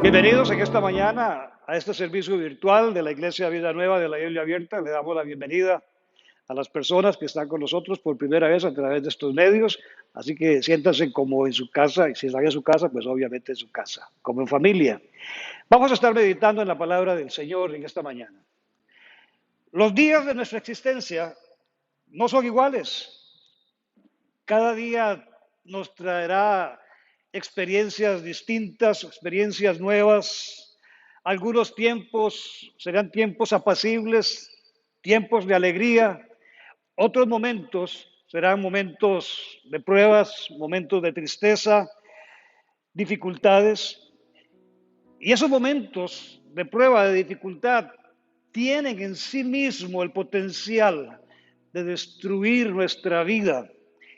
Bienvenidos en esta mañana a este servicio virtual de la Iglesia Vida Nueva de la Biblia Abierta. Le damos la bienvenida a las personas que están con nosotros por primera vez a través de estos medios. Así que siéntanse como en su casa, y si están en su casa, pues obviamente en su casa, como en familia. Vamos a estar meditando en la palabra del Señor en esta mañana. Los días de nuestra existencia no son iguales. Cada día nos traerá experiencias distintas, experiencias nuevas. Algunos tiempos serán tiempos apacibles, tiempos de alegría. Otros momentos serán momentos de pruebas, momentos de tristeza, dificultades. Y esos momentos de prueba, de dificultad, tienen en sí mismo el potencial de destruir nuestra vida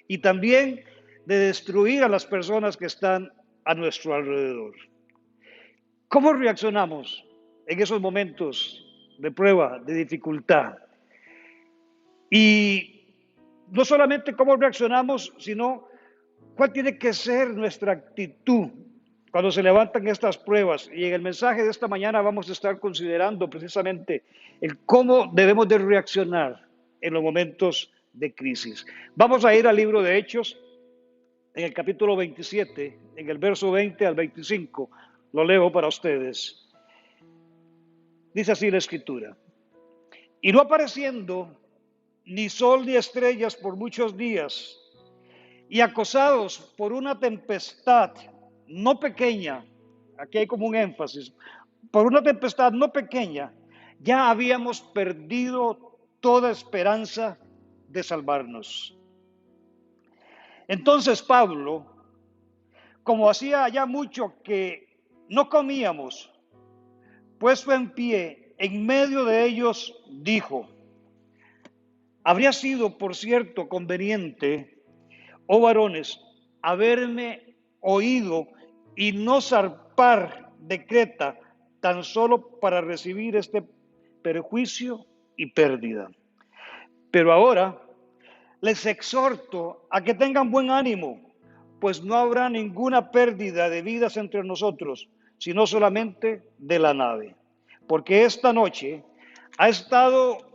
y también de destruir a las personas que están a nuestro alrededor. ¿Cómo reaccionamos en esos momentos de prueba, de dificultad? Y no solamente cómo reaccionamos, sino cuál tiene que ser nuestra actitud cuando se levantan estas pruebas. Y en el mensaje de esta mañana vamos a estar considerando precisamente el cómo debemos de reaccionar en los momentos de crisis. Vamos a ir al libro de Hechos, en el capítulo 27, en el verso 20 al 25. Lo leo para ustedes. Dice así la escritura. Y no apareciendo ni sol ni estrellas por muchos días, y acosados por una tempestad no pequeña, aquí hay como un énfasis, por una tempestad no pequeña, ya habíamos perdido toda esperanza de salvarnos. Entonces Pablo, como hacía ya mucho que no comíamos, puesto en pie en medio de ellos, dijo: habría sido, por cierto, conveniente, oh varones, haberme oído y no zarpar de Creta tan solo para recibir este perjuicio y pérdida. Pero ahora les exhorto a que tengan buen ánimo, pues no habrá ninguna pérdida de vidas entre nosotros, sino solamente de la nave. Porque esta noche ha estado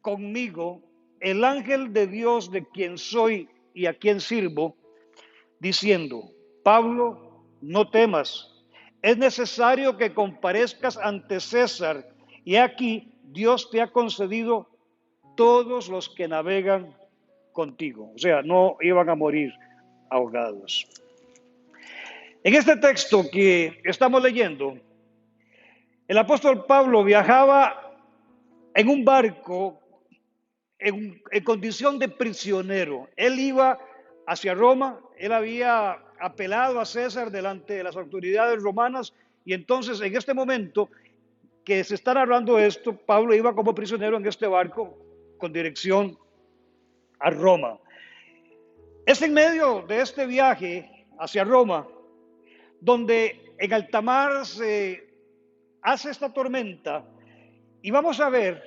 conmigo el ángel de Dios, de quien soy y a quien sirvo, diciendo: Pablo, no temas, es necesario que comparezcas ante César, y aquí Dios te ha concedido todos los que navegan contigo. O sea, no iban a morir ahogados. En este texto que estamos leyendo, el apóstol Pablo viajaba en un barco en condición de prisionero. Él iba hacia Roma, él había apelado a César delante de las autoridades romanas, y entonces en este momento que se está narrando esto, Pablo iba como prisionero en este barco con dirección a Roma. Es en medio de este viaje hacia Roma donde en alta mar se hace esta tormenta, y vamos a ver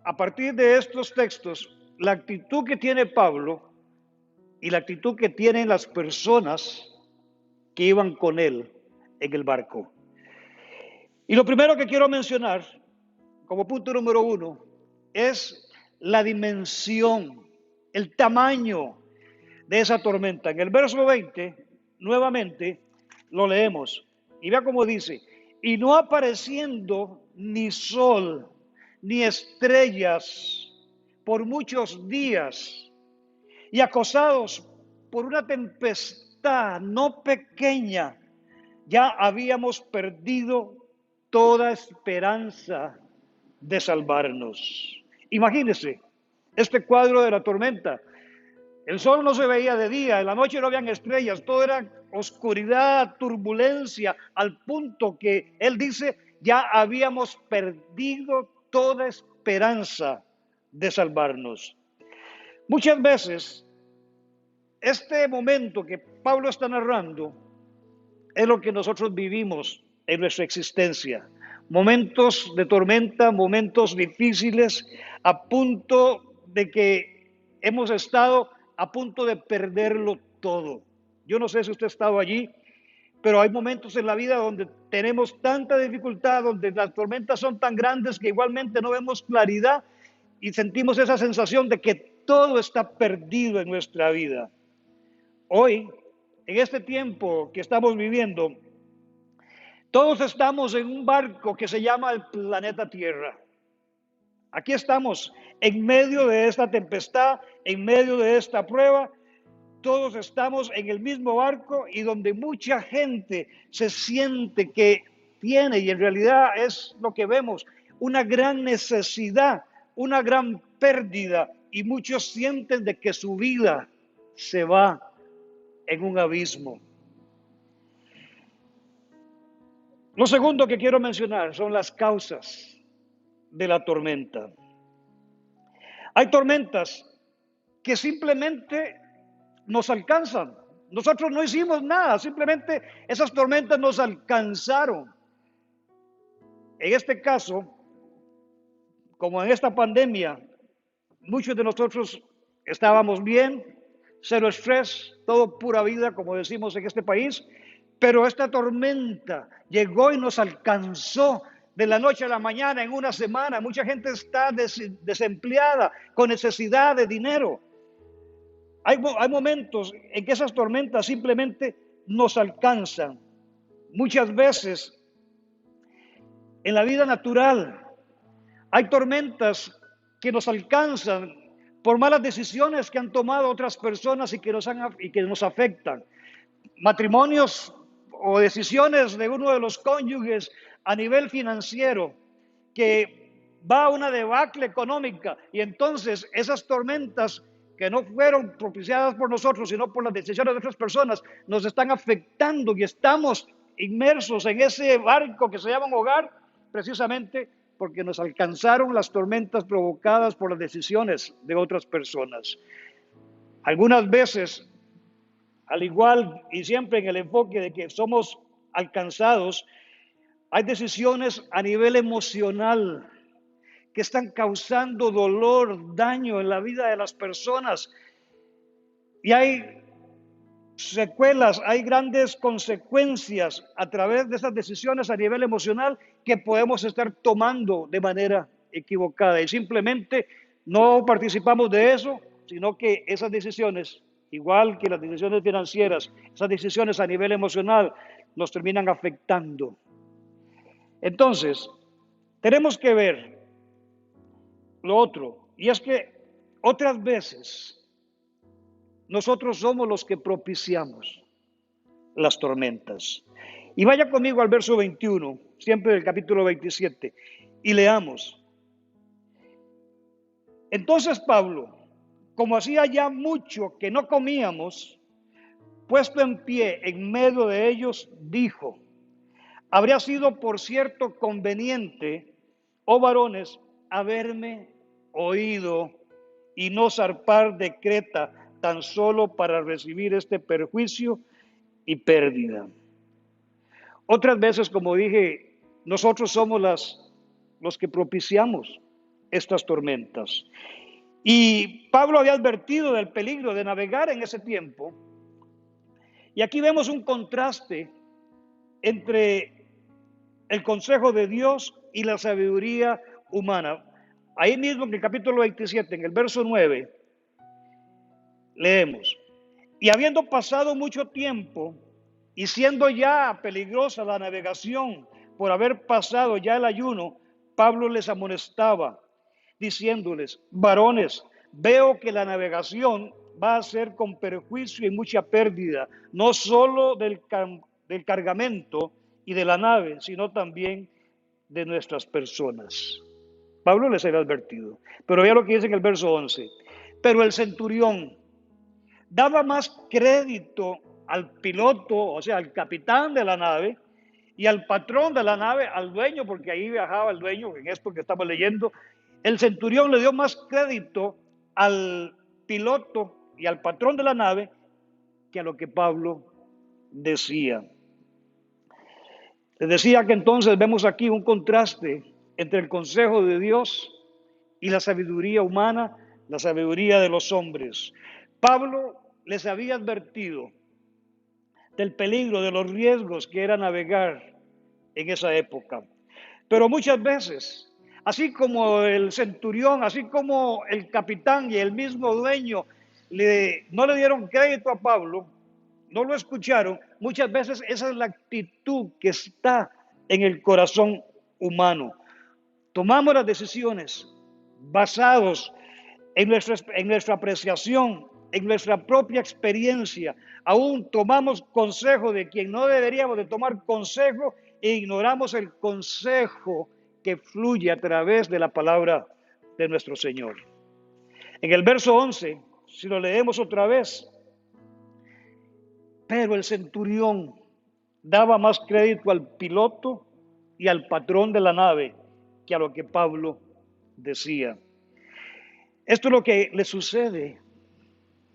a partir de estos textos la actitud que tiene Pablo y la actitud que tienen las personas que iban con él en el barco. Y lo primero que quiero mencionar como punto número uno es la dimensión, el tamaño de esa tormenta. En el verso 20, nuevamente, lo leemos. Y vea cómo dice: y no apareciendo ni sol ni estrellas por muchos días, y acosados por una tempestad no pequeña, ya habíamos perdido toda esperanza de salvarnos. Imagínense este cuadro de la tormenta. El sol no se veía de día, en la noche no habían estrellas, todo era oscuridad, turbulencia, al punto que él dice: ya habíamos perdido toda esperanza de salvarnos. Muchas veces, este momento que Pablo está narrando es lo que nosotros vivimos en nuestra existencia. Momentos de tormenta, momentos difíciles, a punto de que hemos estado a punto de perderlo todo. Yo no sé si usted ha estado allí, Pero hay momentos en la vida donde tenemos tanta dificultad, donde las tormentas son tan grandes que igualmente no vemos claridad y sentimos esa sensación de que todo está perdido en nuestra vida. Hoy, en este tiempo que estamos viviendo, todos estamos en un barco que se llama el planeta Tierra. Aquí estamos en medio de esta tempestad, en medio de esta prueba. Todos estamos en el mismo barco y donde mucha gente se siente que tiene, y en realidad es lo que vemos, una gran necesidad, una gran pérdida, y muchos sienten de que su vida se va en un abismo. Lo segundo que quiero mencionar son las causas de la tormenta. Hay tormentas que simplemente nos alcanzan. Nosotros no hicimos nada, simplemente esas tormentas nos alcanzaron. En este caso, como en esta pandemia, muchos de nosotros estábamos bien, cero estrés, todo pura vida, como decimos en este país, pero esta tormenta llegó y nos alcanzó de la noche a la mañana en una semana. Mucha gente está desempleada, con necesidad de dinero. Hay momentos en que esas tormentas simplemente nos alcanzan. Muchas veces en la vida natural hay tormentas que nos alcanzan por malas decisiones que han tomado otras personas y que nos afectan. Matrimonios o decisiones de uno de los cónyuges a nivel financiero que va a una debacle económica, y entonces esas tormentas que no fueron propiciadas por nosotros, sino por las decisiones de otras personas, nos están afectando y estamos inmersos en ese barco que se llama un hogar, precisamente porque nos alcanzaron las tormentas provocadas por las decisiones de otras personas. Algunas veces, al igual y siempre en el enfoque de que somos alcanzados, hay decisiones a nivel emocional que están causando dolor, daño en la vida de las personas. Y hay secuelas, hay grandes consecuencias a través de esas decisiones a nivel emocional que podemos estar tomando de manera equivocada. Y simplemente no participamos de eso, sino que esas decisiones, igual que las decisiones financieras, esas decisiones a nivel emocional, nos terminan afectando. Entonces, tenemos que ver lo otro, y es que otras veces nosotros somos los que propiciamos las tormentas. Y vaya conmigo al verso 21, siempre del capítulo 27, y leamos. Entonces Pablo, como hacía ya mucho que no comíamos, puesto en pie en medio de ellos, dijo: habría sido, por cierto, conveniente, oh varones, haberme oído y no zarpar de Creta tan solo para recibir este perjuicio y pérdida. Otras veces, como dije, nosotros somos los que propiciamos estas tormentas. Y Pablo había advertido del peligro de navegar en ese tiempo. Y aquí vemos un contraste entre el consejo de Dios y la sabiduría humana. Ahí mismo en el capítulo 27, en el verso 9, leemos: y habiendo pasado mucho tiempo y siendo ya peligrosa la navegación por haber pasado ya el ayuno, Pablo les amonestaba, diciéndoles: varones, veo que la navegación va a ser con perjuicio y mucha pérdida, no solo del cargamento y de la nave, sino también de nuestras personas. Pablo les había advertido. Pero vea lo que dice en el verso 11. Pero el centurión daba más crédito al piloto, o sea, al capitán de la nave, y al patrón de la nave, al dueño, porque ahí viajaba el dueño, en esto que estamos leyendo. El centurión le dio más crédito al piloto y al patrón de la nave que a lo que Pablo decía. Les decía que entonces vemos aquí un contraste entre el consejo de Dios y la sabiduría humana, la sabiduría de los hombres. Pablo les había advertido del peligro, de los riesgos que era navegar en esa época. Pero muchas veces, así como el centurión, así como el capitán y el mismo dueño no le dieron crédito a Pablo, no lo escucharon, muchas veces esa es la actitud que está en el corazón humano. Tomamos las decisiones basados en nuestra apreciación, en nuestra propia experiencia. Aún tomamos consejo de quien no deberíamos de tomar consejo e ignoramos el consejo que fluye a través de la palabra de nuestro Señor. En el verso 11, si lo leemos otra vez, pero el centurión daba más crédito al piloto y al patrón de la nave que a lo que Pablo decía. Esto es lo que le sucede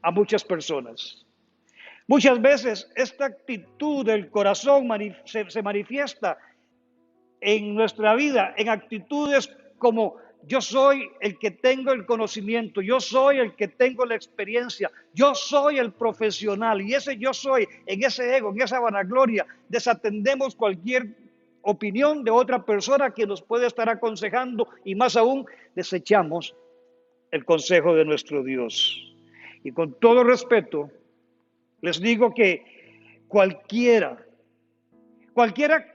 a muchas personas. Muchas veces esta actitud del corazón se manifiesta en nuestra vida, en actitudes como yo soy el que tengo el conocimiento, yo soy el que tengo la experiencia, yo soy el profesional, y ese yo soy, en ese ego, en esa vanagloria, desatendemos cualquier opinión de otra persona que nos puede estar aconsejando, y más aún desechamos el consejo de nuestro Dios. Y con todo respeto, les digo que cualquiera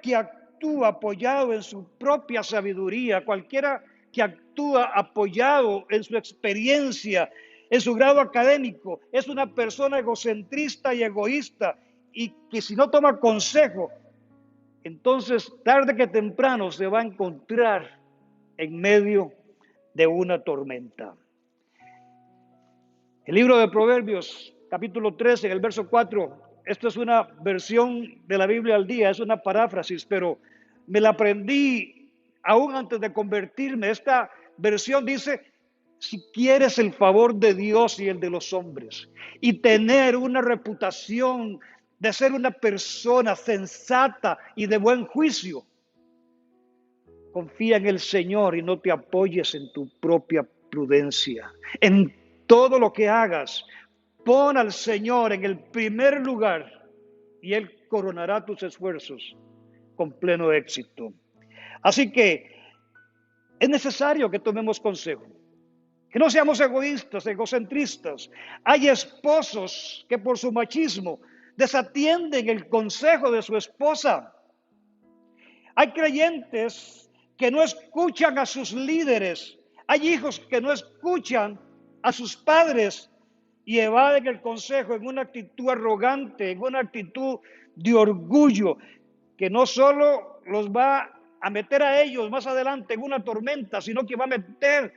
que actúa apoyado en su propia sabiduría, cualquiera que actúa apoyado en su experiencia, en su grado académico, es una persona egocentrista y egoísta, y que si no toma consejo, entonces tarde que temprano se va a encontrar en medio de una tormenta. El libro de Proverbios, capítulo 13, en el verso 4, esto es una versión de la Biblia al día, es una paráfrasis, pero me la aprendí aún antes de convertirme. Esta versión dice: si quieres el favor de Dios y el de los hombres, y tener una reputación de ser una persona sensata y de buen juicio, confía en el Señor y no te apoyes en tu propia prudencia. En todo lo que hagas, pon al Señor en el primer lugar y Él coronará tus esfuerzos con pleno éxito. Así que es necesario que tomemos consejo, que no seamos egoístas, egocentristas. Hay esposos que por su machismo desatienden el consejo de su esposa. Hay creyentes que no escuchan a sus líderes. Hay hijos que no escuchan a sus padres y evaden el consejo en una actitud arrogante, en una actitud de orgullo, que no solo los va a meter a ellos más adelante en una tormenta, sino que va a meter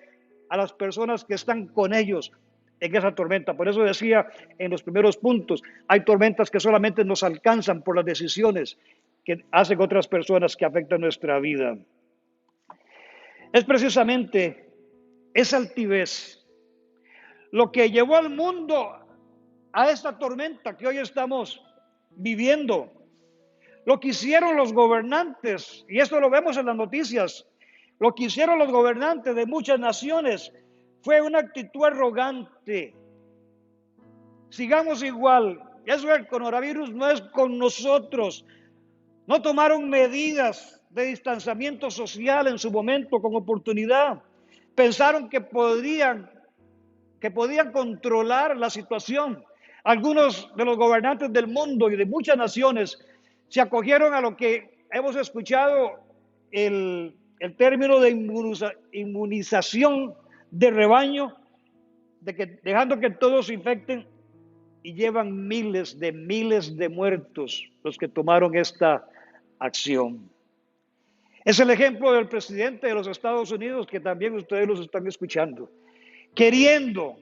a las personas que están con ellos en esa tormenta. Por eso decía en los primeros puntos, hay tormentas que solamente nos alcanzan por las decisiones que hacen otras personas que afectan nuestra vida. Es precisamente esa altivez lo que llevó al mundo a esta tormenta que hoy estamos viviendo. Lo que hicieron los gobernantes, y esto lo vemos en las noticias, lo que hicieron los gobernantes de muchas naciones fue una actitud arrogante. Sigamos igual. Eso del coronavirus no es con nosotros. No tomaron medidas de distanciamiento social en su momento con oportunidad. Pensaron que podían controlar la situación. Algunos de los gobernantes del mundo y de muchas naciones se acogieron a lo que hemos escuchado el término de inmunización de rebaño, dejando que todos se infecten, y llevan miles de muertos los que tomaron esta acción. Es el ejemplo del presidente de los Estados Unidos, que también ustedes los están escuchando, queriendo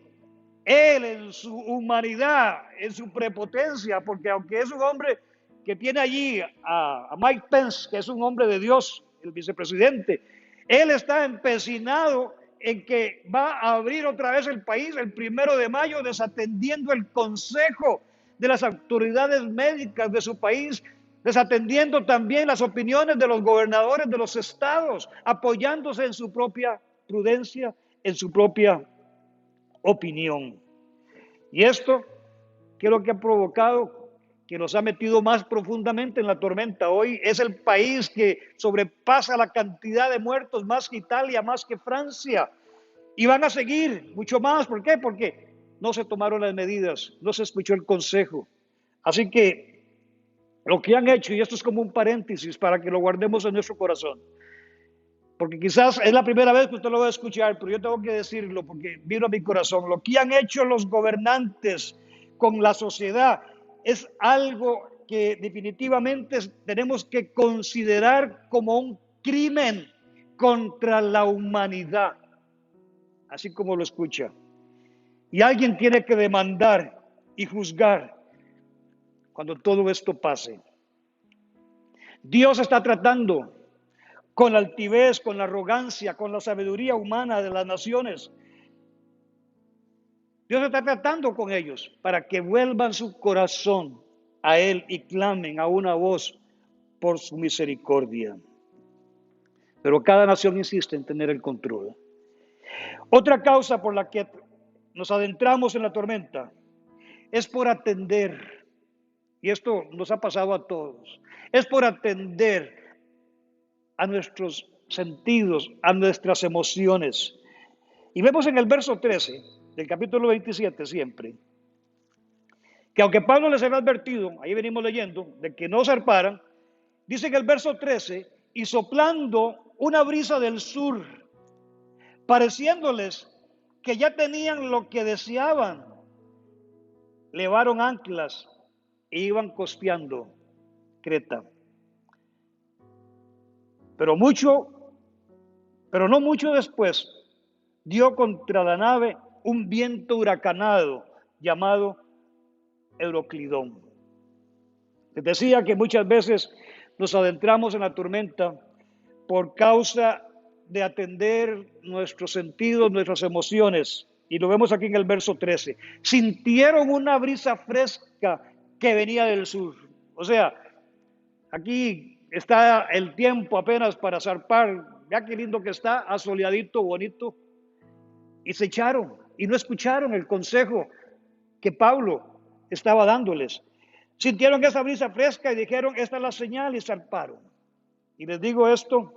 él en su humanidad, en su prepotencia, porque aunque es un hombre que tiene allí a Mike Pence, que es un hombre de Dios, el vicepresidente, él está empecinado en que va a abrir otra vez el país el 1 de mayo, desatendiendo el consejo de las autoridades médicas de su país, desatendiendo también las opiniones de los gobernadores de los estados, apoyándose en su propia prudencia, en su propia opinión. Y esto, ¿qué es lo que ha provocado? que nos ha metido más profundamente en la tormenta. Hoy es el país que sobrepasa la cantidad de muertos, más que Italia, más que Francia. Y van a seguir mucho más. ¿Por qué? Porque no se tomaron las medidas, no se escuchó el consejo. Así que lo que han hecho, y esto es como un paréntesis para que lo guardemos en nuestro corazón, porque quizás es la primera vez que usted lo va a escuchar, pero yo tengo que decirlo porque vino a mi corazón. Lo que han hecho los gobernantes con la sociedad es algo que definitivamente tenemos que considerar como un crimen contra la humanidad, así como lo escucha. Y alguien tiene que demandar y juzgar cuando todo esto pase. Dios está tratando con la altivez, con la arrogancia, con la sabiduría humana de las naciones. Dios está tratando con ellos para que vuelvan su corazón a Él y clamen a una voz por su misericordia. Pero cada nación insiste en tener el control. Otra causa por la que nos adentramos en la tormenta es por atender, y esto nos ha pasado a todos, es por atender a nuestros sentidos, a nuestras emociones. Y vemos en el verso 13 del capítulo 27 siempre, que aunque Pablo les había advertido, ahí venimos leyendo, de que no zarparan, dice en el verso 13, y soplando una brisa del sur, pareciéndoles que ya tenían lo que deseaban, levaron anclas e iban costeando Creta. Pero no mucho después, dio contra la nave un viento huracanado llamado Euroclidón. Les decía que muchas veces nos adentramos en la tormenta por causa de atender nuestros sentidos, nuestras emociones. Y lo vemos aquí en el verso 13. Sintieron una brisa fresca que venía del sur. O sea, aquí está el tiempo apenas para zarpar. Ya qué lindo que está, asoleadito, bonito. Y se echaron y no escucharon el consejo que Pablo estaba dándoles. Sintieron esa brisa fresca y dijeron, esta es la señal, y zarparon. Y les digo esto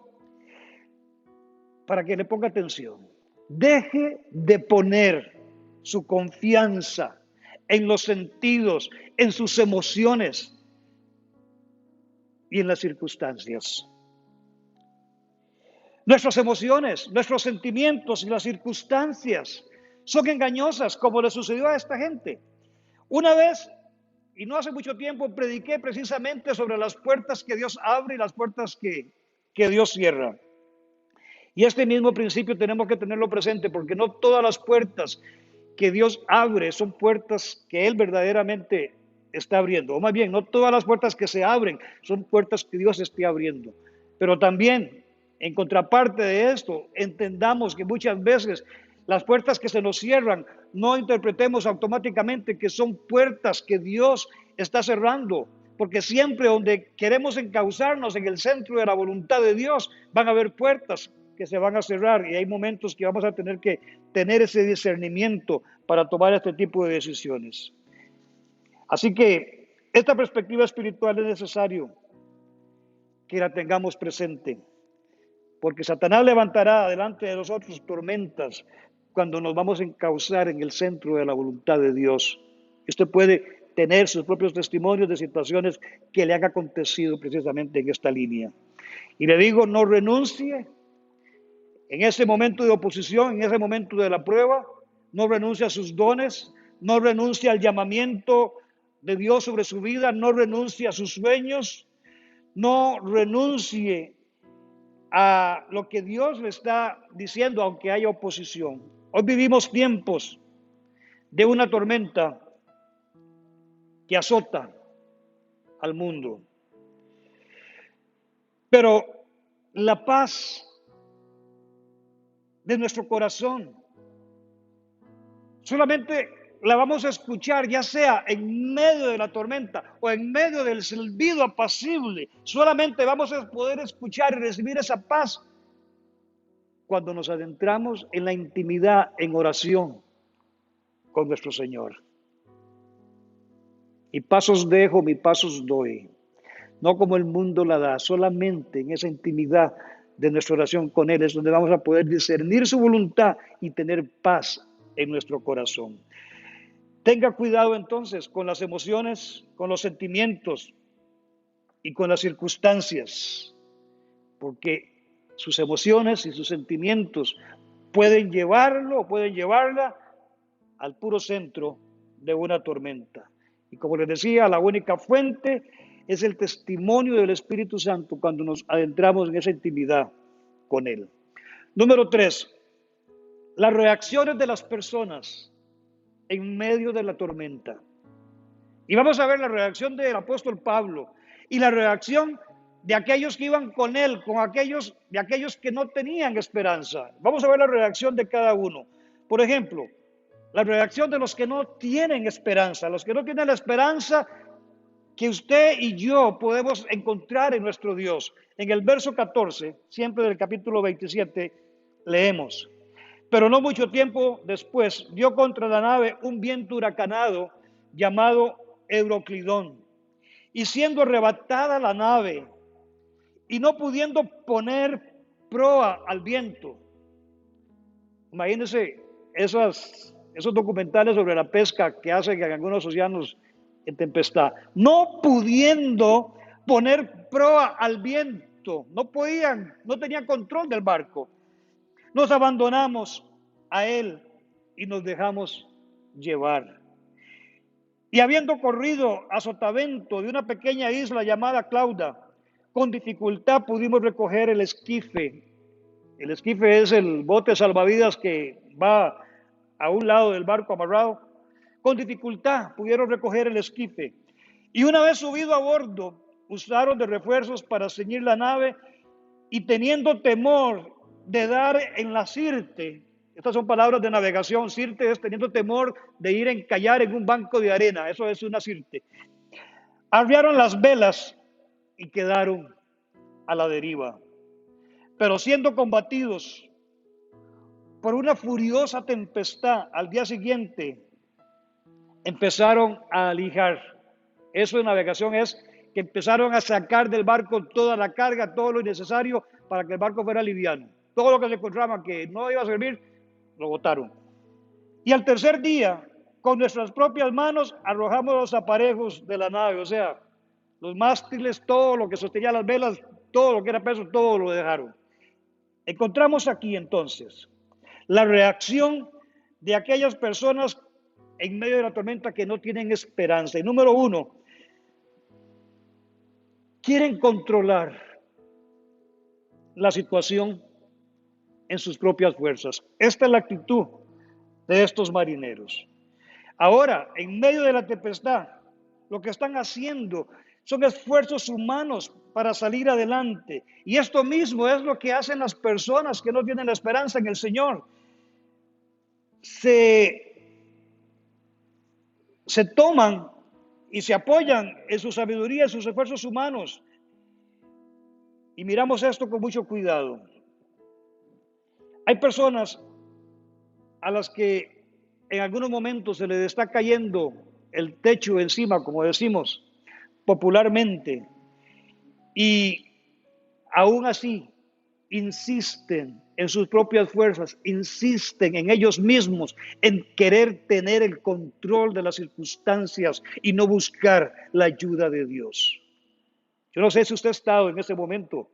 para que le ponga atención. Deje de poner su confianza en los sentidos, en sus emociones y en las circunstancias. Nuestras emociones, nuestros sentimientos y las circunstancias son engañosas, como le sucedió a esta gente. Una vez, y no hace mucho tiempo, prediqué precisamente sobre las puertas que Dios abre y las puertas que Dios cierra. Y este mismo principio tenemos que tenerlo presente, porque no todas las puertas que Dios abre son puertas que Él verdaderamente está abriendo. O más bien, no todas las puertas que se abren son puertas que Dios esté abriendo. Pero también, en contraparte de esto, entendamos que muchas veces las puertas que se nos cierran, no interpretemos automáticamente que son puertas que Dios está cerrando, porque siempre donde queremos encauzarnos en el centro de la voluntad de Dios, van a haber puertas que se van a cerrar y hay momentos que vamos a tener que tener ese discernimiento para tomar este tipo de decisiones. Así que esta perspectiva espiritual es necesario que la tengamos presente, porque Satanás levantará delante de nosotros tormentas cuando nos vamos a encauzar en el centro de la voluntad de Dios. Usted puede tener sus propios testimonios de situaciones que le han acontecido precisamente en esta línea. Y le digo, no renuncie en ese momento de oposición, en ese momento de la prueba, no renuncie a sus dones, no renuncie al llamamiento de Dios sobre su vida, no renuncie a sus sueños, no renuncie a lo que Dios le está diciendo, aunque haya oposición. Hoy vivimos tiempos de una tormenta que azota al mundo. Pero la paz de nuestro corazón solamente la vamos a escuchar, ya sea en medio de la tormenta o en medio del silbido apacible. Solamente vamos a poder escuchar y recibir esa paz cuando nos adentramos en la intimidad, en oración con nuestro Señor. Y pasos dejo, mi pasos doy. No como el mundo la da, solamente en esa intimidad de nuestra oración con Él es donde vamos a poder discernir su voluntad y tener paz en nuestro corazón. Tenga cuidado entonces con las emociones, con los sentimientos y con las circunstancias, porque sus emociones y sus sentimientos pueden llevarlo o pueden llevarla al puro centro de una tormenta. Y como les decía, la única fuente es el testimonio del Espíritu Santo cuando nos adentramos en esa intimidad con Él. Número 3, las reacciones de las personas en medio de la tormenta. Y vamos a ver la reacción del apóstol Pablo y la reacción de aquellos que iban con él, de aquellos que no tenían esperanza. Vamos a ver la reacción de cada uno. Por ejemplo, la reacción de los que no tienen esperanza, los que no tienen la esperanza que usted y yo podemos encontrar en nuestro Dios. En el verso 14, siempre del capítulo 27, leemos: pero no mucho tiempo después dio contra la nave un viento huracanado llamado Euroclidón, y siendo arrebatada la nave y no pudiendo poner proa al viento. Imagínense esos documentales sobre la pesca que hacen en algunos océanos en tempestad. No pudiendo poner proa al viento, no tenían control del barco. Nos abandonamos a él y nos dejamos llevar. Y habiendo corrido a sotavento de una pequeña isla llamada Clauda, con dificultad pudimos recoger el esquife. El esquife es el bote salvavidas que va a un lado del barco amarrado. Con dificultad pudieron recoger el esquife. Y una vez subido a bordo, usaron de refuerzos para ceñir la nave, y teniendo temor de dar en la sirte, estas son palabras de navegación, sirte es teniendo temor de ir a encallar en un banco de arena, eso es una sirte, arriaron las velas y quedaron a la deriva. Pero siendo combatidos por una furiosa tempestad, al día siguiente empezaron a alijar. Eso de navegación es que empezaron a sacar del barco toda la carga, todo lo necesario para que el barco fuera liviano. Todo lo que se encontraba que no iba a servir, lo botaron. Y al tercer día, con nuestras propias manos, arrojamos los aparejos de la nave, o sea, los mástiles, todo lo que sostenía las velas, todo lo que era peso, todo lo dejaron. Encontramos aquí entonces la reacción de aquellas personas en medio de la tormenta que no tienen esperanza. Y número 1, quieren controlar la situación en sus propias fuerzas. Esta es la actitud de estos marineros. Ahora, en medio de la tempestad, lo que están haciendo son esfuerzos humanos para salir adelante. Y esto mismo es lo que hacen las personas que no tienen la esperanza en el Señor. Se toman y se apoyan en su sabiduría, en sus esfuerzos humanos. Y miramos esto con mucho cuidado. Hay personas a las que en algunos momentos se les está cayendo el techo encima, como decimos popularmente, y aún así insisten en sus propias fuerzas, insisten en ellos mismos, en querer tener el control de las circunstancias y no buscar la ayuda de Dios. Yo no sé si usted ha estado en ese momento,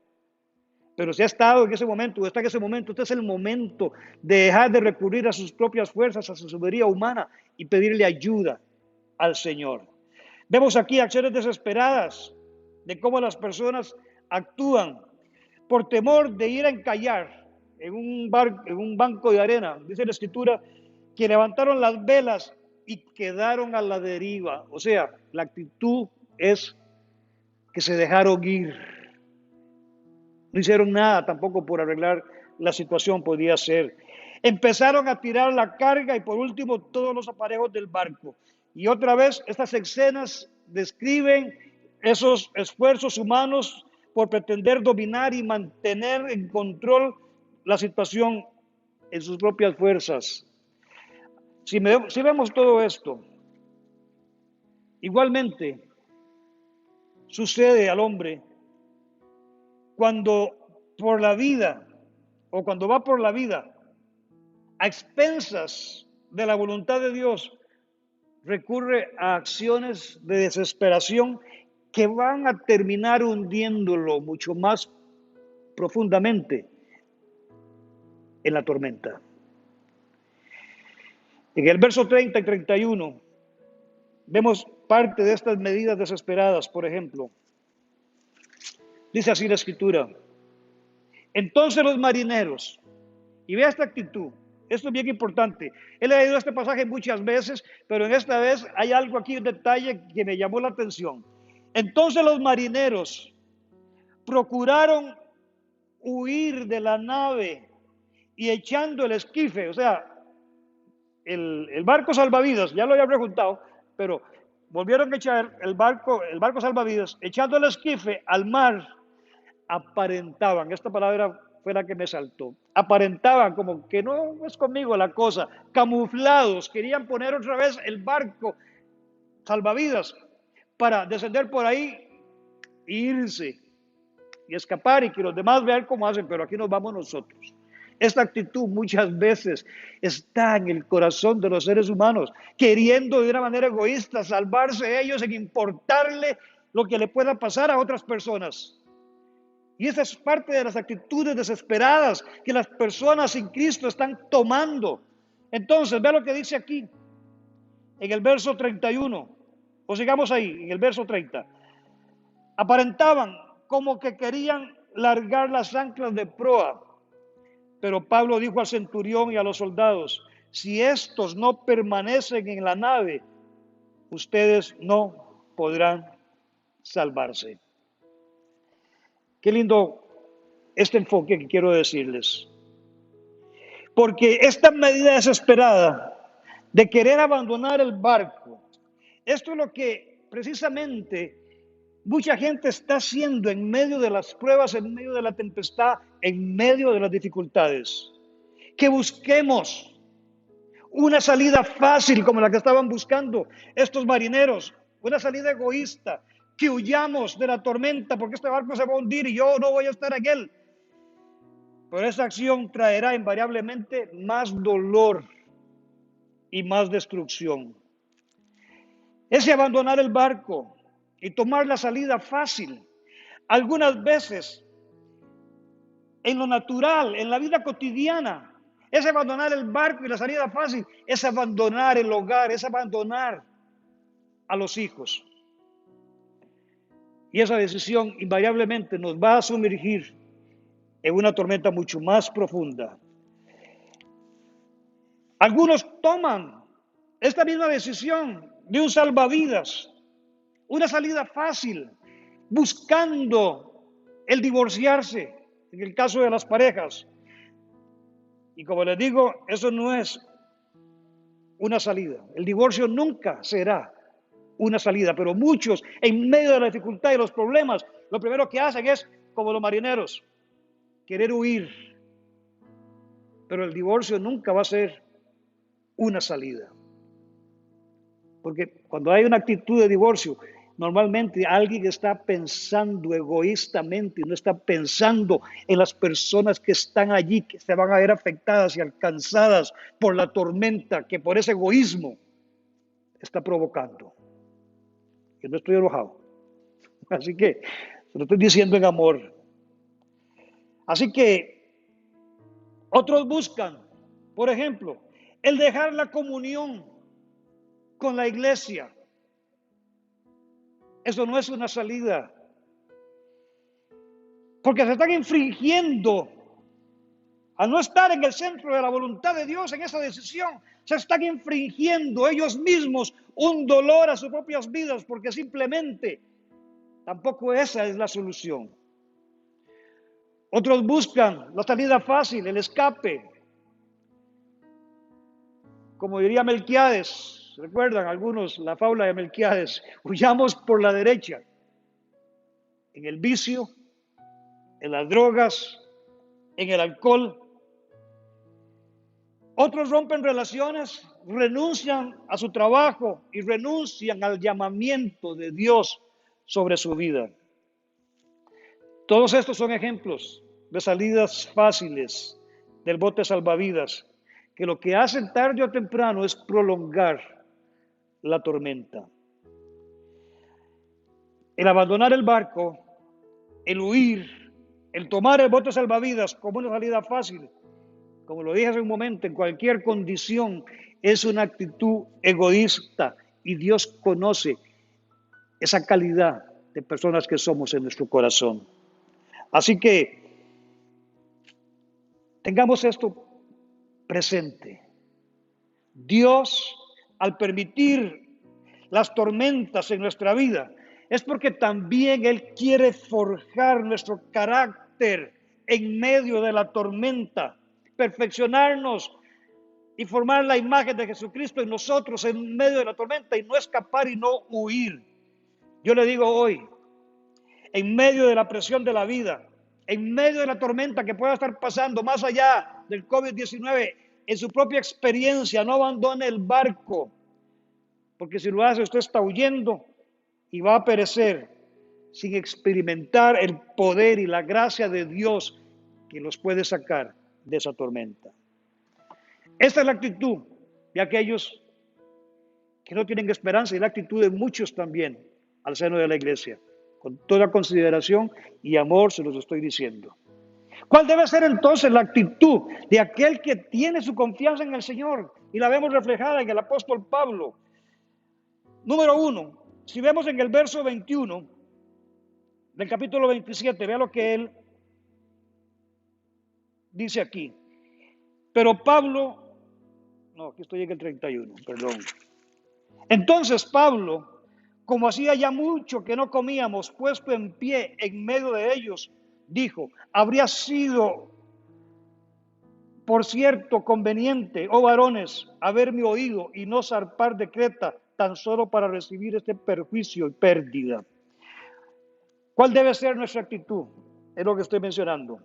pero si ha estado en ese momento, o está en ese momento, este es el momento de dejar de recurrir a sus propias fuerzas, a su sabiduría humana y pedirle ayuda al Señor. Vemos aquí acciones desesperadas de cómo las personas actúan por temor de ir a encallar en un banco de arena. Dice la Escritura que levantaron las velas y quedaron a la deriva. O sea, la actitud es que se dejaron ir. No hicieron nada tampoco por arreglar la situación, podría ser. Empezaron a tirar la carga y por último todos los aparejos del barco. Y otra vez estas escenas describen esos esfuerzos humanos por pretender dominar y mantener en control la situación en sus propias fuerzas. Si vemos todo esto, Igualmente sucede al hombre cuando por la vida o cuando va por la vida a expensas de la voluntad de Dios, recurre a acciones de desesperación que van a terminar hundiéndolo mucho más profundamente en la tormenta. En el verso 30 y 31 vemos parte de estas medidas desesperadas. Por ejemplo, dice así la escritura: entonces los marineros, y vea esta actitud, esto es bien importante. He leído este pasaje muchas veces, pero en esta vez hay algo aquí, un detalle que me llamó la atención. Entonces los marineros procuraron huir de la nave y echando el esquife, o sea, el barco salvavidas, ya lo había preguntado, pero volvieron a echar el barco salvavidas, echando el esquife al mar, aparentaban, esta palabra fue la que me saltó, aparentaban como que no es conmigo la cosa, camuflados, querían poner otra vez el barco salvavidas para descender por ahí e irse y escapar y que los demás vean cómo hacen, pero aquí nos vamos nosotros. Esta actitud muchas veces está en el corazón de los seres humanos, queriendo de una manera egoísta salvarse ellos sin importarle lo que le pueda pasar a otras personas. Y esa es parte de las actitudes desesperadas que las personas sin Cristo están tomando. Entonces, vea lo que dice aquí, en el verso 31, o sigamos ahí, en el verso 30. Aparentaban como que querían largar las anclas de proa. Pero Pablo dijo al centurión y a los soldados: si estos no permanecen en la nave, ustedes no podrán salvarse. Qué lindo este enfoque que quiero decirles. Porque esta medida desesperada de querer abandonar el barco, esto es lo que precisamente mucha gente está haciendo en medio de las pruebas, en medio de la tempestad, en medio de las dificultades. Que busquemos una salida fácil como la que estaban buscando estos marineros, una salida egoísta, que huyamos de la tormenta porque este barco se va a hundir y yo no voy a estar en él. Pero esa acción traerá invariablemente más dolor y más destrucción. Ese abandonar el barco y tomar la salida fácil, algunas veces en lo natural, en la vida cotidiana, es abandonar el barco y la salida fácil, es abandonar el hogar, es abandonar a los hijos. Y esa decisión invariablemente nos va a sumergir en una tormenta mucho más profunda. Algunos toman esta misma decisión de un salvavidas, una salida fácil, buscando el divorciarse, en el caso de las parejas. Y como les digo, eso no es una salida. El divorcio nunca será una salida, pero muchos, en medio de la dificultad y los problemas, lo primero que hacen es, como los marineros, querer huir. Pero el divorcio nunca va a ser una salida. Porque cuando hay una actitud de divorcio, normalmente alguien está pensando egoístamente, no está pensando en las personas que están allí, que se van a ver afectadas y alcanzadas por la tormenta que por ese egoísmo está provocando. Yo no estoy enojado. Así que se lo estoy diciendo en amor. Así que otros buscan, por ejemplo, el dejar la comunión con la iglesia. Eso no es una salida. Porque se están infringiendo, al no estar en el centro de la voluntad de Dios en esa decisión, se están infringiendo ellos mismos un dolor a sus propias vidas, porque simplemente tampoco esa es la solución. Otros buscan la salida fácil, el escape. Como diría Melquiades, ¿recuerdan algunos la fábula de Melquiades? Huyamos por la derecha, en el vicio, en las drogas, en el alcohol. Otros rompen relaciones, renuncian a su trabajo y renuncian al llamamiento de Dios sobre su vida. Todos estos son ejemplos de salidas fáciles del bote salvavidas, que lo que hacen tarde o temprano es prolongar la tormenta. El abandonar el barco, el huir, el tomar el bote salvavidas como una salida fácil, como lo dije hace un momento, en cualquier condición, es una actitud egoísta, y Dios conoce esa calidad de personas que somos en nuestro corazón. Así que tengamos esto presente. Dios, al permitir las tormentas en nuestra vida, es porque también Él quiere forjar nuestro carácter en medio de la tormenta, perfeccionarnos y formar la imagen de Jesucristo en nosotros en medio de la tormenta, y no escapar y no huir. Yo le digo hoy, en medio de la presión de la vida, en medio de la tormenta que pueda estar pasando más allá del COVID-19, en su propia experiencia, no abandone el barco, porque si lo hace, usted está huyendo y va a perecer sin experimentar el poder y la gracia de Dios que los puede sacar de esa tormenta. Esta es la actitud de aquellos que no tienen esperanza, y la actitud de muchos también al seno de la iglesia. Con toda consideración y amor se los estoy diciendo. ¿Cuál debe ser entonces la actitud de aquel que tiene su confianza en el Señor? Y la vemos reflejada en el apóstol Pablo. Número 1, si vemos en el verso 21 del capítulo 27, vea lo que él dice aquí. Pero Pablo, no, aquí estoy en el 31, perdón. Entonces Pablo, como hacía ya mucho que no comíamos, puesto en pie en medio de ellos, dijo: habría sido, por cierto, conveniente, oh varones, haberme oído y no zarpar de Creta, tan solo para recibir este perjuicio y pérdida. ¿Cuál debe ser nuestra actitud? Es lo que estoy mencionando.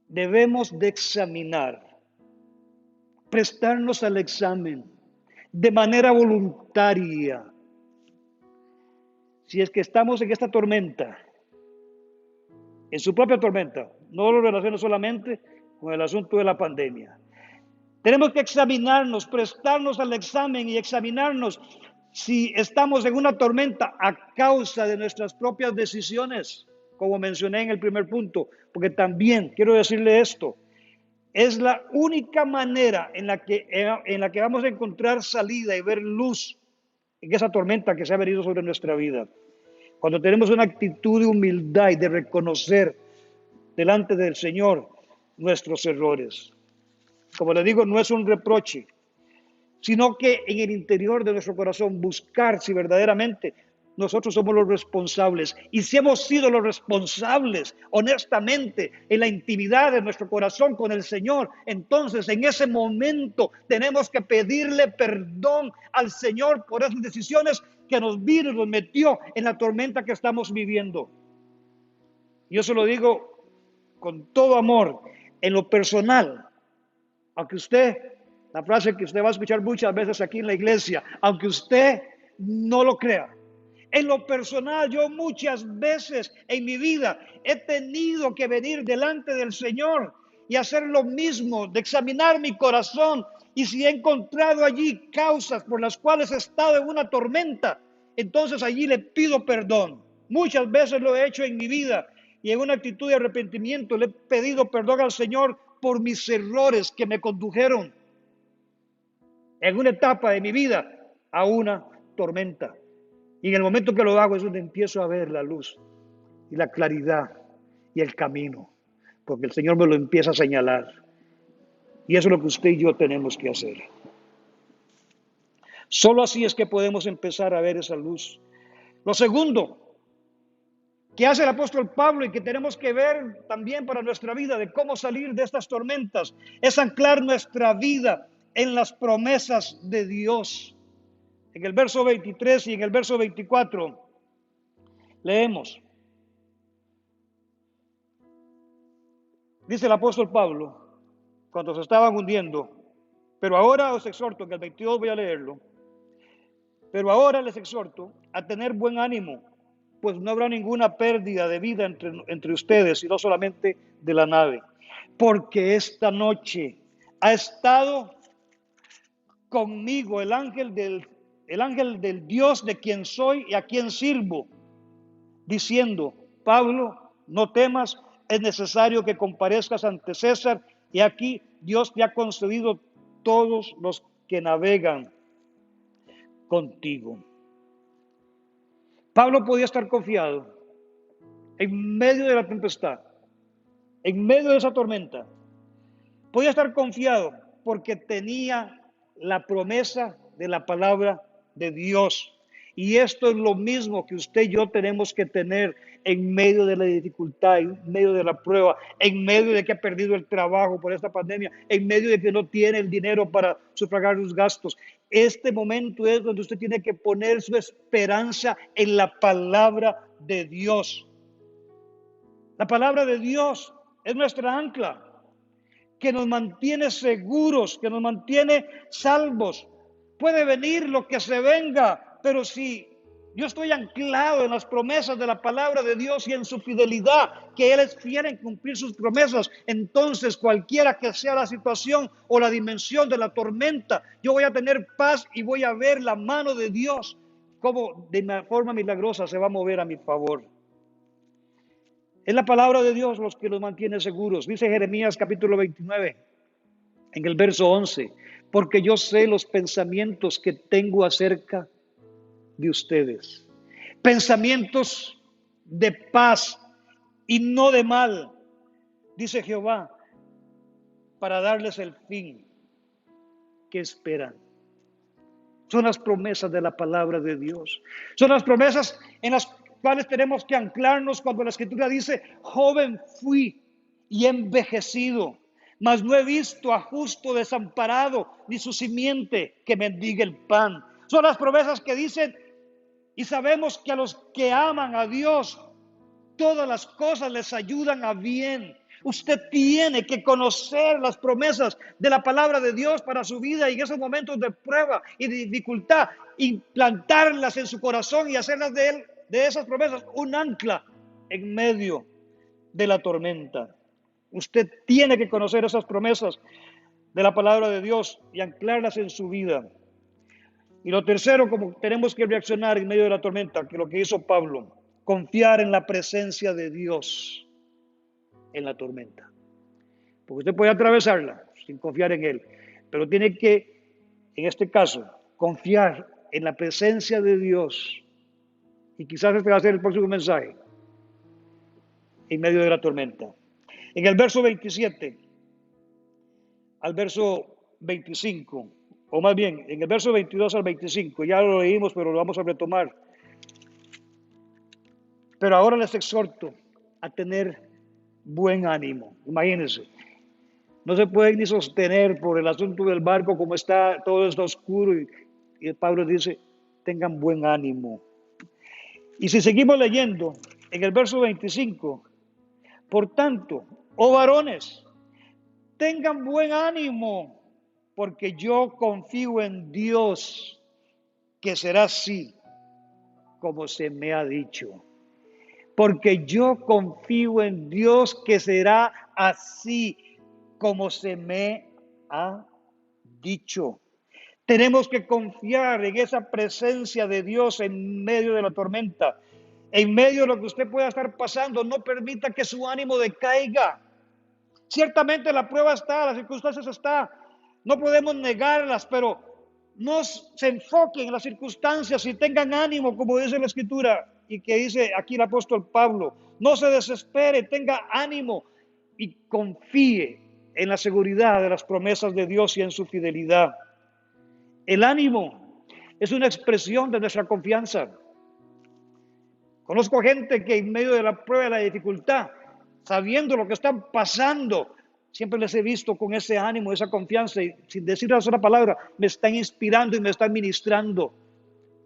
Debemos de examinar, prestarnos al examen de manera voluntaria. Si es que estamos en esta tormenta, en su propia tormenta, no lo relaciono solamente con el asunto de la pandemia. Tenemos que examinarnos, prestarnos al examen y examinarnos si estamos en una tormenta a causa de nuestras propias decisiones, como mencioné en el primer punto, porque también quiero decirle esto: es la única manera en la que vamos a encontrar salida y ver luz en esa tormenta que se ha venido sobre nuestra vida. Cuando tenemos una actitud de humildad y de reconocer delante del Señor nuestros errores. Como le digo, no es un reproche, sino que en el interior de nuestro corazón buscar si verdaderamente nosotros somos los responsables, y si hemos sido los responsables honestamente en la intimidad de nuestro corazón con el Señor, entonces en ese momento tenemos que pedirle perdón al Señor por esas decisiones que nos vino y nos metió en la tormenta que estamos viviendo. Yo se lo digo con todo amor, en lo personal, aunque usted, la frase que usted va a escuchar muchas veces aquí en la iglesia, aunque usted no lo crea, en lo personal, yo muchas veces en mi vida he tenido que venir delante del Señor y hacer lo mismo, de examinar mi corazón, y si he encontrado allí causas por las cuales he estado en una tormenta, entonces allí le pido perdón. Muchas veces lo he hecho en mi vida, y en una actitud de arrepentimiento le he pedido perdón al Señor por mis errores que me condujeron en una etapa de mi vida a una tormenta. Y en el momento que lo hago es donde empiezo a ver la luz y la claridad y el camino, porque el Señor me lo empieza a señalar. Y eso es lo que usted y yo tenemos que hacer. Solo así es que podemos empezar a ver esa luz. Lo segundo que hace el apóstol Pablo, y que tenemos que ver también para nuestra vida, de cómo salir de estas tormentas, es anclar nuestra vida en las promesas de Dios. En el verso 23 y en el verso 24 leemos. Dice el apóstol Pablo: cuando se estaban hundiendo. Pero ahora os exhorto, en el 22 voy a leerlo, pero ahora les exhorto a tener buen ánimo, pues no habrá ninguna pérdida de vida entre ustedes, sino solamente de la nave. Porque esta noche ha estado conmigo el ángel del Dios de quien soy y a quien sirvo, diciendo: Pablo, no temas, es necesario que comparezcas ante César, y aquí Dios te ha concedido todos los que navegan contigo. Pablo podía estar confiado en medio de la tempestad, en medio de esa tormenta. Podía estar confiado porque tenía la promesa de la palabra de Dios. Y esto es lo mismo que usted y yo tenemos que tener en medio de la dificultad, en medio de la prueba, en medio de que ha perdido el trabajo por esta pandemia, en medio de que no tiene el dinero para sufragar sus gastos. Este momento es donde usted tiene que poner su esperanza en la palabra de Dios. La palabra de Dios es nuestra ancla, que nos mantiene seguros, que nos mantiene salvos. Puede venir lo que se venga, pero si yo estoy anclado en las promesas de la palabra de Dios y en su fidelidad, que Él es fiel en cumplir sus promesas, entonces cualquiera que sea la situación o la dimensión de la tormenta, yo voy a tener paz y voy a ver la mano de Dios como de una forma milagrosa se va a mover a mi favor. Es la palabra de Dios los que los mantiene seguros. Dice Jeremías capítulo 29, en el verso 11, porque yo sé los pensamientos que tengo acerca de ustedes. Pensamientos de paz y no de mal, dice Jehová, para darles el fin que esperan. Son las promesas de la palabra de Dios. Son las promesas en las cuales tenemos que anclarnos cuando la Escritura dice: joven fui y envejecido, mas no he visto a justo desamparado, ni su simiente que mendigue el pan. Son las promesas que dicen, y sabemos que a los que aman a Dios, todas las cosas les ayudan a bien. Usted tiene que conocer las promesas de la palabra de Dios para su vida y en esos momentos de prueba y de dificultad, implantarlas en su corazón y hacerlas de esas promesas un ancla en medio de la tormenta. Usted tiene que conocer esas promesas de la palabra de Dios y anclarlas en su vida. Y lo tercero, como tenemos que reaccionar en medio de la tormenta, que lo que hizo Pablo, confiar en la presencia de Dios en la tormenta. Porque usted puede atravesarla sin confiar en Él, pero tiene que, en este caso, confiar en la presencia de Dios. Y quizás este va a ser el próximo mensaje, en medio de la tormenta. En el verso 27 al verso 25, o más bien, en el verso 22 al 25, ya lo leímos, pero lo vamos a retomar. Pero ahora les exhorto a tener buen ánimo. Imagínense, no se pueden ni sostener por el asunto del barco, como está, todo está oscuro, y Pablo dice: tengan buen ánimo. Y si seguimos leyendo, en el verso 25, por tanto, oh varones, tengan buen ánimo, porque yo confío en Dios, que será así como se me ha dicho. Porque yo confío en Dios, que será así como se me ha dicho. Tenemos que confiar en esa presencia de Dios en medio de la tormenta, en medio de lo que usted pueda estar pasando. No permita que su ánimo decaiga. Ciertamente la prueba está, las circunstancias están, no podemos negarlas, pero no se enfoquen en las circunstancias y tengan ánimo, como dice la Escritura y que dice aquí el apóstol Pablo. No se desespere, tenga ánimo y confíe en la seguridad de las promesas de Dios y en su fidelidad. El ánimo es una expresión de nuestra confianza. Conozco gente que en medio de la prueba y la dificultad, sabiendo lo que están pasando, siempre les he visto con ese ánimo, esa confianza, y sin decir una sola palabra, me están inspirando y me están ministrando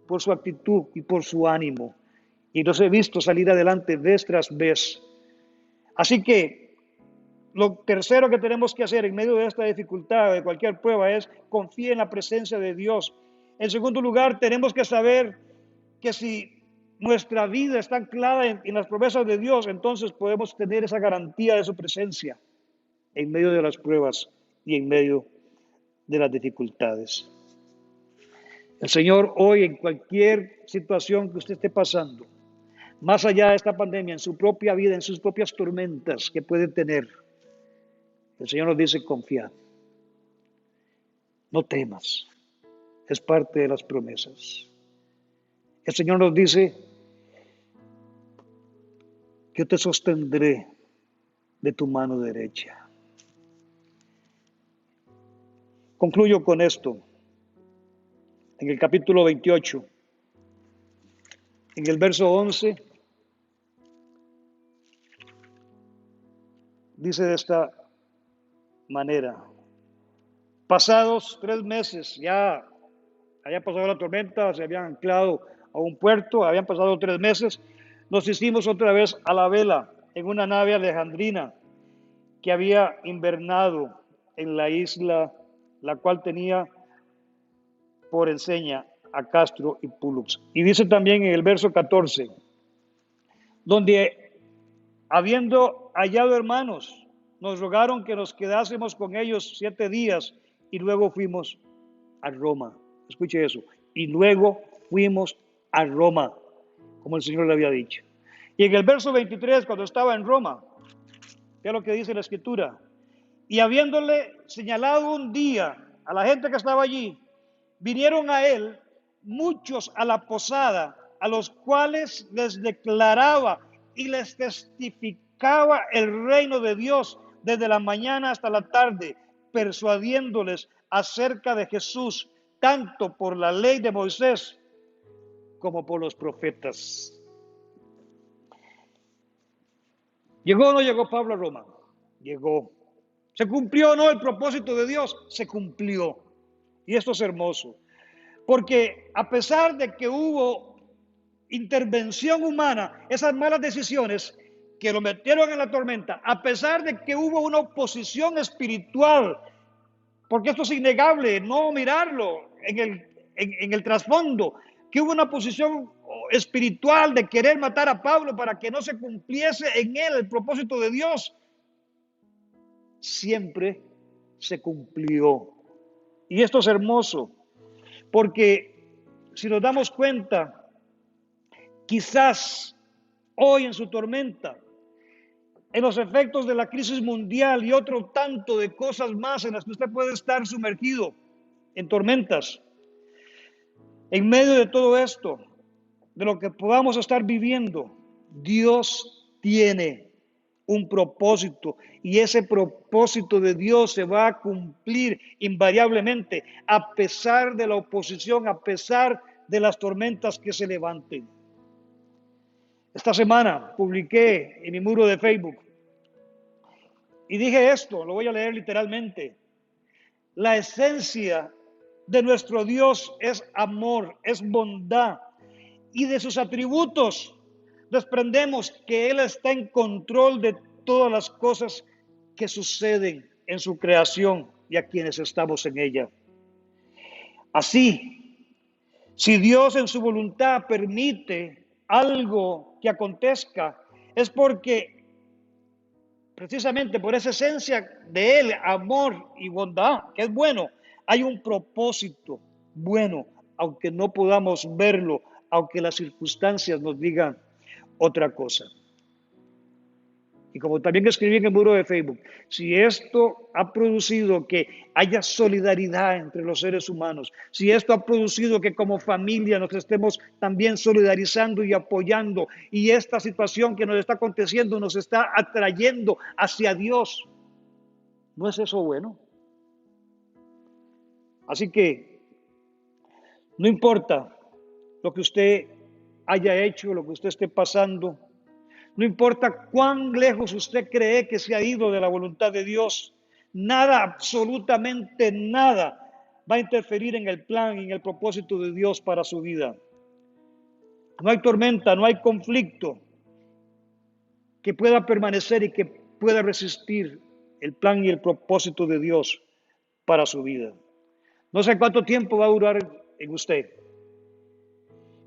por su actitud y por su ánimo. Y los he visto salir adelante vez tras vez. Así que lo tercero que tenemos que hacer en medio de esta dificultad, de cualquier prueba, es confiar en la presencia de Dios. En segundo lugar, tenemos que saber que si nuestra vida está anclada en las promesas de Dios, entonces podemos tener esa garantía de su presencia en medio de las pruebas y en medio de las dificultades. El Señor hoy, en cualquier situación que usted esté pasando, más allá de esta pandemia, en su propia vida, en sus propias tormentas que puede tener, el Señor nos dice: confía, no temas, es parte de las promesas. El Señor nos dice: yo te sostendré de tu mano derecha. Concluyo con esto. En el capítulo 28, en el verso 11, dice de esta manera: pasados 3 meses, ya había pasado la tormenta, se habían anclado a un puerto, habían pasado 3 meses, nos hicimos otra vez a la vela en una nave alejandrina que había invernado en la isla, la cual tenía por enseña a Castro y Púlux. Y dice también en el verso 14, donde habiendo hallado hermanos, nos rogaron que nos quedásemos con ellos 7 días y luego fuimos a Roma. Escuche eso. Y luego fuimos a Roma, como el Señor le había dicho. Y en el verso 23, cuando estaba en Roma, ¿qué es lo que dice la Escritura? Y habiéndole señalado un día a la gente que estaba allí, vinieron a él muchos a la posada, a los cuales les declaraba y les testificaba el reino de Dios desde la mañana hasta la tarde, persuadiéndoles acerca de Jesús, tanto por la ley de Moisés como por los profetas. ¿Llegó o no llegó Pablo a Roma? Llegó. ¿Se cumplió o no el propósito de Dios? Se cumplió. Y esto es hermoso, porque a pesar de que hubo intervención humana, esas malas decisiones que lo metieron en la tormenta, a pesar de que hubo una oposición espiritual, porque esto es innegable, no mirarlo en el trasfondo, que hubo una posición espiritual de querer matar a Pablo para que no se cumpliese en él el propósito de Dios, siempre se cumplió. Y esto es hermoso, porque si nos damos cuenta, quizás hoy en su tormenta, en los efectos de la crisis mundial y otro tanto de cosas más en las que usted puede estar sumergido en tormentas, en medio de todo esto, de lo que podamos estar viviendo, Dios tiene un propósito y ese propósito de Dios se va a cumplir invariablemente a pesar de la oposición, a pesar de las tormentas que se levanten. Esta semana publiqué en mi muro de Facebook y dije esto, lo voy a leer literalmente: la esencia de nuestro Dios es amor, es bondad, y de sus atributos desprendemos que Él está en control de todas las cosas que suceden en su creación y a quienes estamos en ella. Así, si Dios en su voluntad permite algo que acontezca, es porque precisamente por esa esencia de Él, amor y bondad, que es bueno, hay un propósito bueno, aunque no podamos verlo, aunque las circunstancias nos digan otra cosa. Y como también escribí en el muro de Facebook, si esto ha producido que haya solidaridad entre los seres humanos, si esto ha producido que como familia nos estemos también solidarizando y apoyando, y esta situación que nos está aconteciendo nos está atrayendo hacia Dios, ¿no es eso bueno? Así que no importa lo que usted haya hecho, lo que usted esté pasando, no importa cuán lejos usted cree que se ha ido de la voluntad de Dios, nada, absolutamente nada, va a interferir en el plan y en el propósito de Dios para su vida. No hay tormenta, no hay conflicto que pueda permanecer y que pueda resistir el plan y el propósito de Dios para su vida. No sé cuánto tiempo va a durar en usted,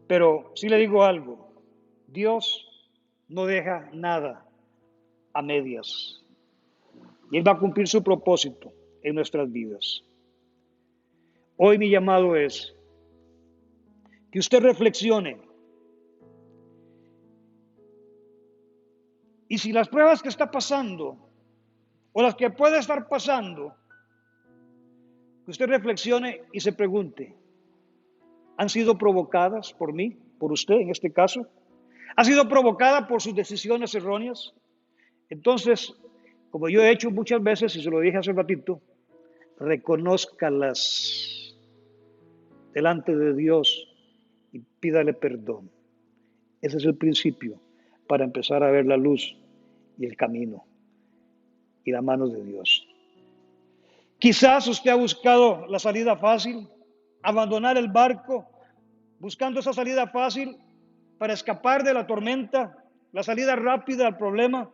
pero sí le digo algo, Dios no deja nada a medias y Él va a cumplir su propósito en nuestras vidas. Hoy mi llamado es que usted reflexione y si las pruebas que está pasando o las que puede estar pasando, que usted reflexione y se pregunte, ¿han sido provocadas por mí, por usted en este caso? ¿Ha sido provocada por sus decisiones erróneas? Entonces, como yo he hecho muchas veces, y se lo dije hace un ratito, reconózcalas delante de Dios y pídale perdón. Ese es el principio para empezar a ver la luz y el camino y la mano de Dios. Quizás usted ha buscado la salida fácil, abandonar el barco, buscando esa salida fácil para escapar de la tormenta, la salida rápida al problema.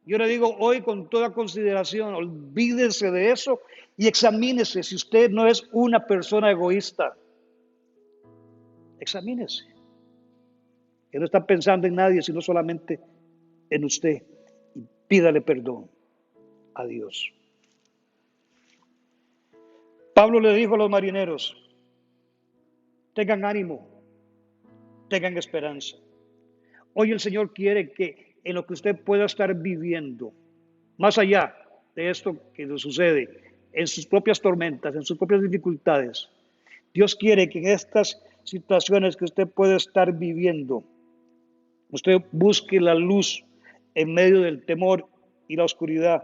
Yo le digo hoy con toda consideración, olvídese de eso y examínese si usted no es una persona egoísta. Examínese. Que no está pensando en nadie, sino solamente en usted. Y pídale perdón a Dios. Pablo le dijo a los marineros, tengan ánimo, tengan esperanza. Hoy el Señor quiere que en lo que usted pueda estar viviendo, más allá de esto que le sucede, en sus propias tormentas, en sus propias dificultades, Dios quiere que en estas situaciones que usted puede estar viviendo, usted busque la luz en medio del temor y la oscuridad,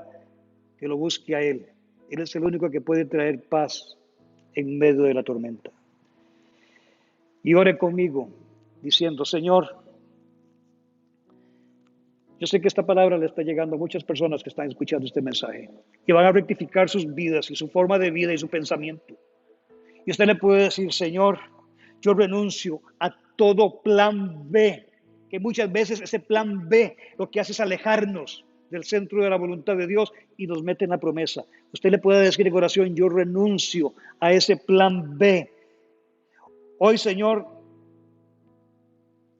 que lo busque a Él. Él es el único que puede traer paz en medio de la tormenta. Y ore conmigo diciendo, Señor, yo sé que esta palabra le está llegando a muchas personas que están escuchando este mensaje, que van a rectificar sus vidas y su forma de vida y su pensamiento. Y usted le puede decir, Señor, yo renuncio a todo plan B, que muchas veces ese plan B lo que hace es alejarnos del centro de la voluntad de Dios y nos mete en la promesa. Usted le puede decir en oración, yo renuncio a ese plan B. Hoy, Señor,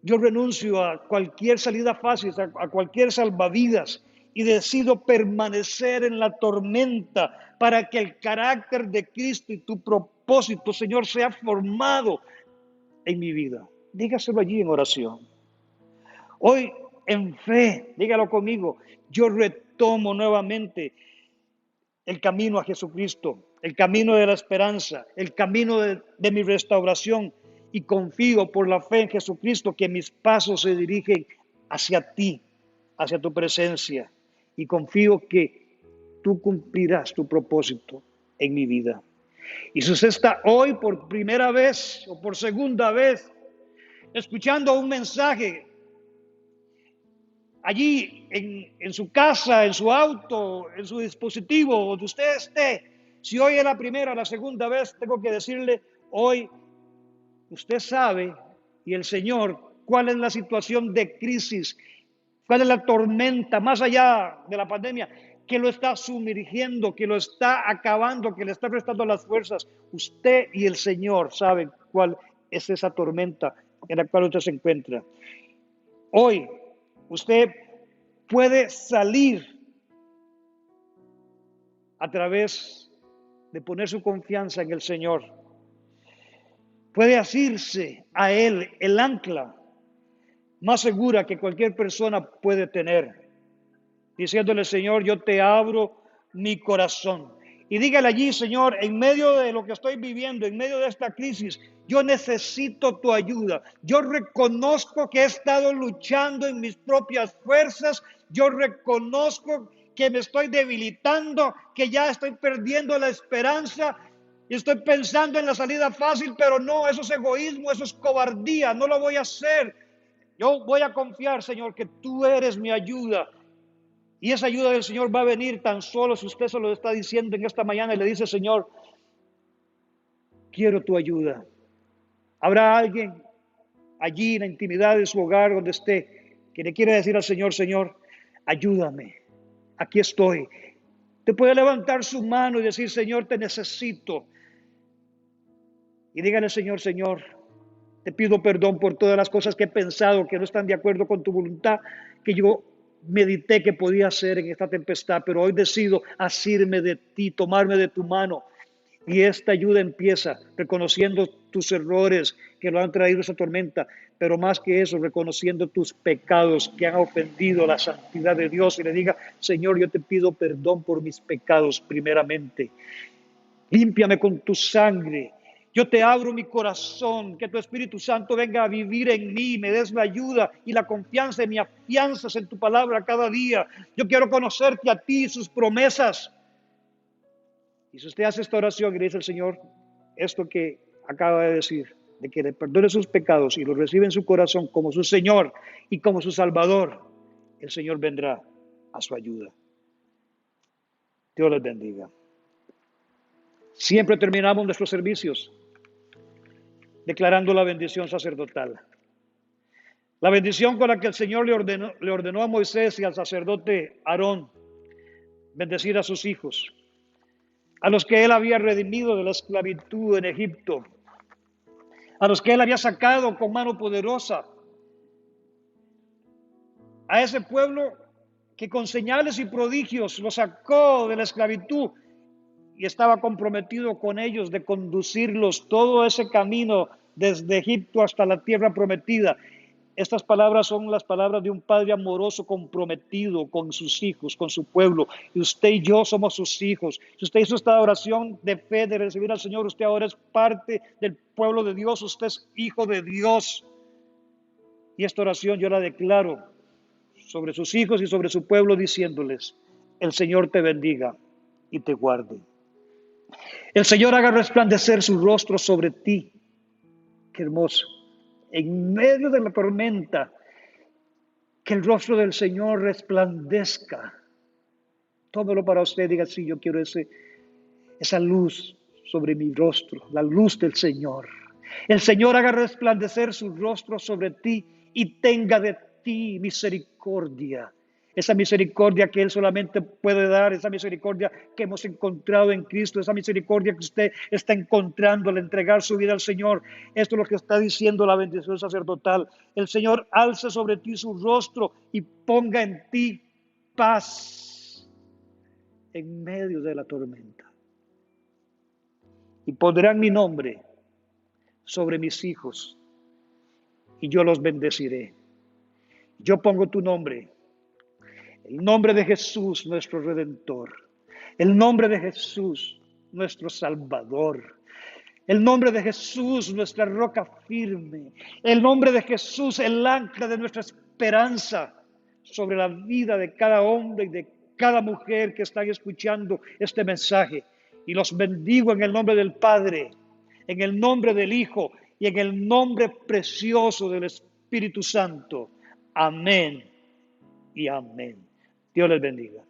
yo renuncio a cualquier salida fácil, a cualquier salvavidas y decido permanecer en la tormenta para que el carácter de Cristo y tu propósito, Señor, sea formado en mi vida. Dígaselo allí en oración. Hoy, en fe, dígalo conmigo, yo retomo nuevamente el camino a Jesucristo, el camino de la esperanza, el camino de mi restauración y confío por la fe en Jesucristo que mis pasos se dirigen hacia ti, hacia tu presencia y confío que tú cumplirás tu propósito en mi vida. Y si usted está hoy por primera vez o por segunda vez escuchando un mensaje allí en su casa, en su auto, en su dispositivo, donde usted esté, si hoy es la primera o la segunda vez, tengo que decirle, hoy usted sabe y el Señor cuál es la situación de crisis, cuál es la tormenta más allá de la pandemia, que lo está sumergiendo, que lo está acabando, que le está prestando las fuerzas. Usted y el Señor saben cuál es esa tormenta en la cual usted se encuentra. Hoy usted puede salir a través de poner su confianza en el Señor. Puede asirse a Él, el ancla más segura que cualquier persona puede tener, diciéndole, Señor, yo te abro mi corazón. Y dígale allí, Señor, en medio de lo que estoy viviendo, en medio de esta crisis, yo necesito tu ayuda. Yo reconozco que he estado luchando en mis propias fuerzas. Yo reconozco que me estoy debilitando, que ya estoy perdiendo la esperanza. Y estoy pensando en la salida fácil, pero no, eso es egoísmo, eso es cobardía, no lo voy a hacer. Yo voy a confiar, Señor, que tú eres mi ayuda. Y esa ayuda del Señor va a venir tan solo si usted se lo está diciendo en esta mañana y le dice, Señor, quiero tu ayuda. Habrá alguien allí en la intimidad de su hogar donde esté que le quiere decir al Señor, Señor, ayúdame. Aquí estoy. Usted puede levantar su mano y decir, Señor, te necesito. Y dígale, Señor, Señor, te pido perdón por todas las cosas que he pensado que no están de acuerdo con tu voluntad, que yo medité que podía hacer en esta tempestad, pero hoy decido asirme de ti, tomarme de tu mano. Y esta ayuda empieza reconociendo tus errores que lo han traído esa tormenta, pero más que eso, reconociendo tus pecados que han ofendido la santidad de Dios y le diga, Señor, yo te pido perdón por mis pecados primeramente. Límpiame con tu sangre. Yo te abro mi corazón, que tu Espíritu Santo venga a vivir en mí, me des la ayuda y la confianza y me afianzas en tu palabra cada día. Yo quiero conocerte a ti y sus promesas. Y si usted hace esta oración y le dice al Señor esto que acaba de decir, de que le perdone sus pecados y lo recibe en su corazón como su Señor y como su Salvador, el Señor vendrá a su ayuda. Dios les bendiga. Siempre terminamos nuestros servicios declarando la bendición sacerdotal. La bendición con la que el Señor le ordenó a Moisés y al sacerdote Aarón bendecir a sus hijos, a los que él había redimido de la esclavitud en Egipto, a los que él había sacado con mano poderosa, a ese pueblo que con señales y prodigios lo sacó de la esclavitud y estaba comprometido con ellos de conducirlos todo ese camino desde Egipto hasta la tierra prometida. Estas palabras son las palabras de un padre amoroso comprometido con sus hijos, con su pueblo. Y usted y yo somos sus hijos. Si usted hizo esta oración de fe, de recibir al Señor, usted ahora es parte del pueblo de Dios, usted es hijo de Dios. Y esta oración yo la declaro sobre sus hijos y sobre su pueblo diciéndoles, el Señor te bendiga y te guarde. El Señor haga resplandecer su rostro sobre ti. Qué hermoso. En medio de la tormenta, que el rostro del Señor resplandezca. Tómelo para usted, diga, sí, yo quiero esa luz sobre mi rostro, la luz del Señor. El Señor haga resplandecer su rostro sobre ti y tenga de ti misericordia. Esa misericordia que Él solamente puede dar, esa misericordia que hemos encontrado en Cristo, esa misericordia que usted está encontrando al entregar su vida al Señor. Esto es lo que está diciendo la bendición sacerdotal. El Señor alce sobre ti su rostro y ponga en ti paz en medio de la tormenta. Y pondrán mi nombre sobre mis hijos y yo los bendeciré. Yo pongo tu nombre, el nombre de Jesús, nuestro Redentor, el nombre de Jesús, nuestro Salvador, el nombre de Jesús, nuestra roca firme, el nombre de Jesús, el ancla de nuestra esperanza sobre la vida de cada hombre y de cada mujer que están escuchando este mensaje. Y los bendigo en el nombre del Padre, en el nombre del Hijo y en el nombre precioso del Espíritu Santo. Amén y amén. Dios les bendiga.